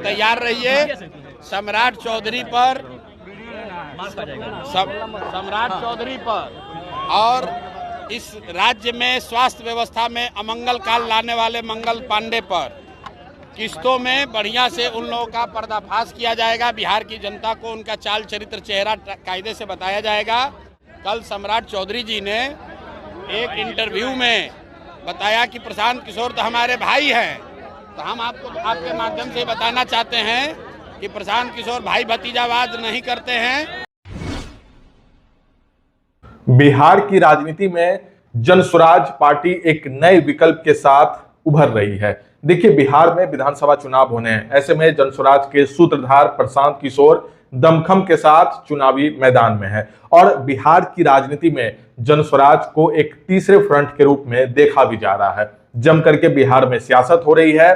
तैयार रहिए। सम्राट चौधरी पर और इस राज्य में स्वास्थ्य व्यवस्था में अमंगल काल लाने वाले मंगल पांडे पर किस्तों में बढ़िया से उन लोगों का पर्दाफाश किया जाएगा। बिहार की जनता को उनका चाल चरित्र चेहरा कायदे से बताया जाएगा। कल सम्राट चौधरी जी ने एक इंटरव्यू में बताया कि प्रशांत किशोर तो हमारे भाई हैं, तो हम आपको आपके माध्यम से बताना चाहते हैं कि प्रशांत किशोर भाई भतीजावाद नहीं करते हैं। बिहार की राजनीति में जनसुराज पार्टी एक नए विकल्प के साथ उभर रही है। देखिए, बिहार में विधानसभा चुनाव होने हैं, ऐसे में जनसुराज के सूत्रधार प्रशांत किशोर दमखम के साथ चुनावी मैदान में है और बिहार की राजनीति में जनसुराज को एक तीसरे फ्रंट के रूप में देखा भी जा रहा है। जम करके बिहार में सियासत हो रही है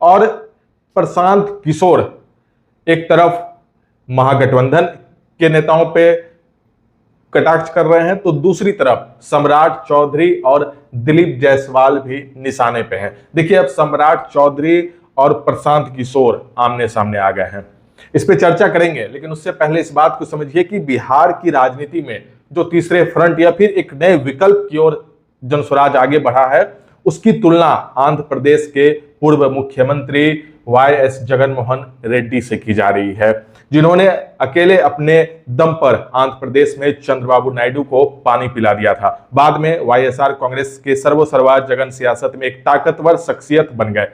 और प्रशांत किशोर एक तरफ महागठबंधन के नेताओं पे कटाक्ष कर रहे हैं, तो दूसरी तरफ सम्राट चौधरी और दिलीप जायसवाल भी निशाने पे हैं। देखिए, अब सम्राट चौधरी और प्रशांत किशोर आमने सामने आ गए हैं, इस पे चर्चा करेंगे। लेकिन उससे पहले इस बात को समझिए कि बिहार की राजनीति में जो तीसरे फ्रंट या फिर एक नए विकल्प की ओर जनसुराज आगे बढ़ा है, उसकी तुलना आंध्र प्रदेश के पूर्व मुख्यमंत्री YS जगनमोहन रेड्डी से की जा रही है, जिन्होंने अकेले अपने दम पर आंध्र प्रदेश में चंद्रबाबू नायडू को पानी पिला दिया था। बाद में YSR कांग्रेस के सर्वसर्वा जगन सियासत में एक ताकतवर शख्सियत बन गए।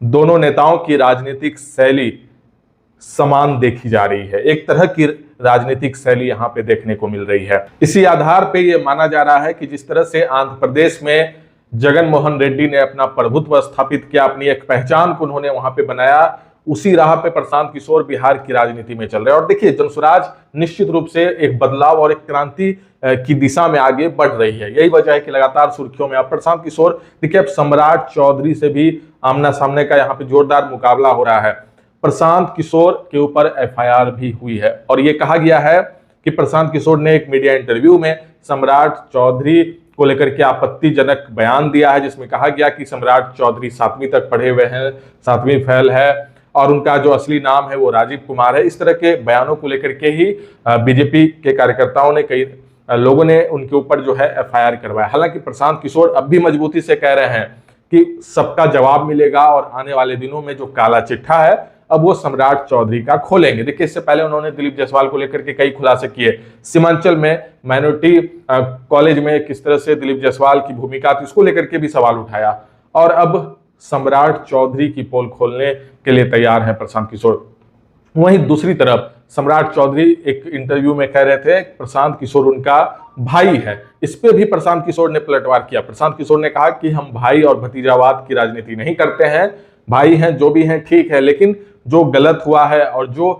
दोनों नेताओं की राजनीतिक शैली समान देखी जा रही है, एक तरह की राजनीतिक शैली यहां पे देखने को मिल रही है। इसी आधार पे ये माना जा रहा है कि जिस तरह से आंध्र प्रदेश में जगनमोहन रेड्डी ने अपना प्रभुत्व स्थापित किया, अपनी एक पहचान को उन्होंने वहां पे बनाया, उसी राह पे प्रशांत किशोर बिहार की राजनीति में चल रहे हैं। और देखिए, जनसुराज निश्चित रूप से एक बदलाव और एक क्रांति की दिशा में आगे बढ़ रही है। यही वजह है कि लगातार सुर्खियों में अब प्रशांत किशोर, देखिए, अब सम्राट चौधरी से भी आमना सामने का यहाँ पे जोरदार मुकाबला हो रहा है। प्रशांत किशोर के ऊपर FIR भी हुई है और ये कहा गया है कि प्रशांत किशोर ने एक मीडिया इंटरव्यू में सम्राट चौधरी को लेकर के आपत्तिजनक बयान दिया है, जिसमें कहा गया कि सम्राट चौधरी 7वीं तक पढ़े हुए हैं, 7वीं फेल है और उनका जो असली नाम है वो राजीव कुमार है। इस तरह के बयानों को लेकर के ही बीजेपी के कार्यकर्ताओं ने, कई लोगों ने उनके ऊपर जो है FIR करवाया। हालांकि प्रशांत किशोर अब भी मजबूती से कह रहे हैं कि सबका जवाब मिलेगा और आने वाले दिनों में जो काला चिट्ठा है अब वो सम्राट चौधरी का खोलेंगे। देखिए, इससे पहले उन्होंने दिलीप जायसवाल को लेकर के कई खुलासे किए। सीमांचल में माइनॉरिटी कॉलेज में किस तरह से दिलीप जायसवाल की भूमिका थी, उसको लेकर के भी सवाल उठाया और अब सम्राट चौधरी की पोल खोलने के लिए तैयार है प्रशांत किशोर। वहीं दूसरी तरफ सम्राट चौधरी एक इंटरव्यू में कह रहे थे प्रशांत किशोर उनका भाई है। इस पे भी प्रशांत किशोर ने पलटवार किया। प्रशांत किशोर ने कहा कि हम भाई और भतीजावाद की राजनीति नहीं करते हैं, भाई हैं, जो भी हैं ठीक है, लेकिन जो गलत हुआ है और जो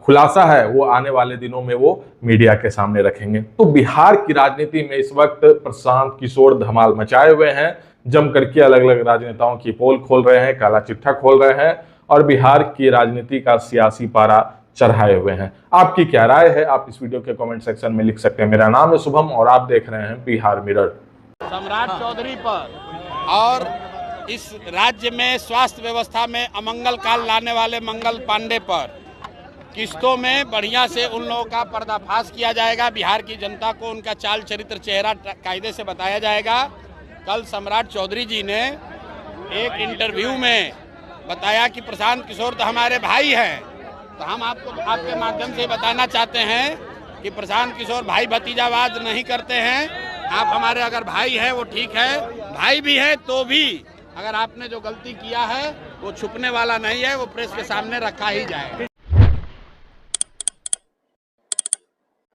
खुलासा है वो आने वाले दिनों में वो मीडिया के सामने रखेंगे। तो बिहार की राजनीति में इस वक्त प्रशांत किशोर धमाल मचाए हुए हैं, जम करके अलग अलग राजनेताओं की पोल खोल रहे हैं, काला चिट्ठा खोल रहे हैं और बिहार की राजनीति का सियासी पारा चढ़ाए हुए हैं। आपकी क्या राय है, आप इस वीडियो के कमेंट सेक्शन में लिख सकते हैं। मेरा नाम है शुभम और आप देख रहे हैं बिहार मिरर। सम्राट चौधरी पर और इस राज्य में स्वास्थ्य व्यवस्था में अमंगल काल लाने वाले मंगल पांडे पर किस्तों में बढ़िया से उन लोगों का पर्दाफाश किया जाएगा। बिहार की जनता को उनका चाल चरित्र चेहरा कायदे से बताया जाएगा। कल सम्राट चौधरी जी ने एक इंटरव्यू में बताया कि प्रशांत किशोर तो हमारे भाई हैं, तो हम आपको आपके माध्यम से बताना चाहते हैं कि प्रशांत किशोर भाई भतीजावाद नहीं करते हैं। आप हमारे अगर भाई हैं वो ठीक है, भाई भी है तो भी अगर आपने जो गलती किया है वो छुपने वाला नहीं है, वो प्रेस के सामने रखा ही जाएगा।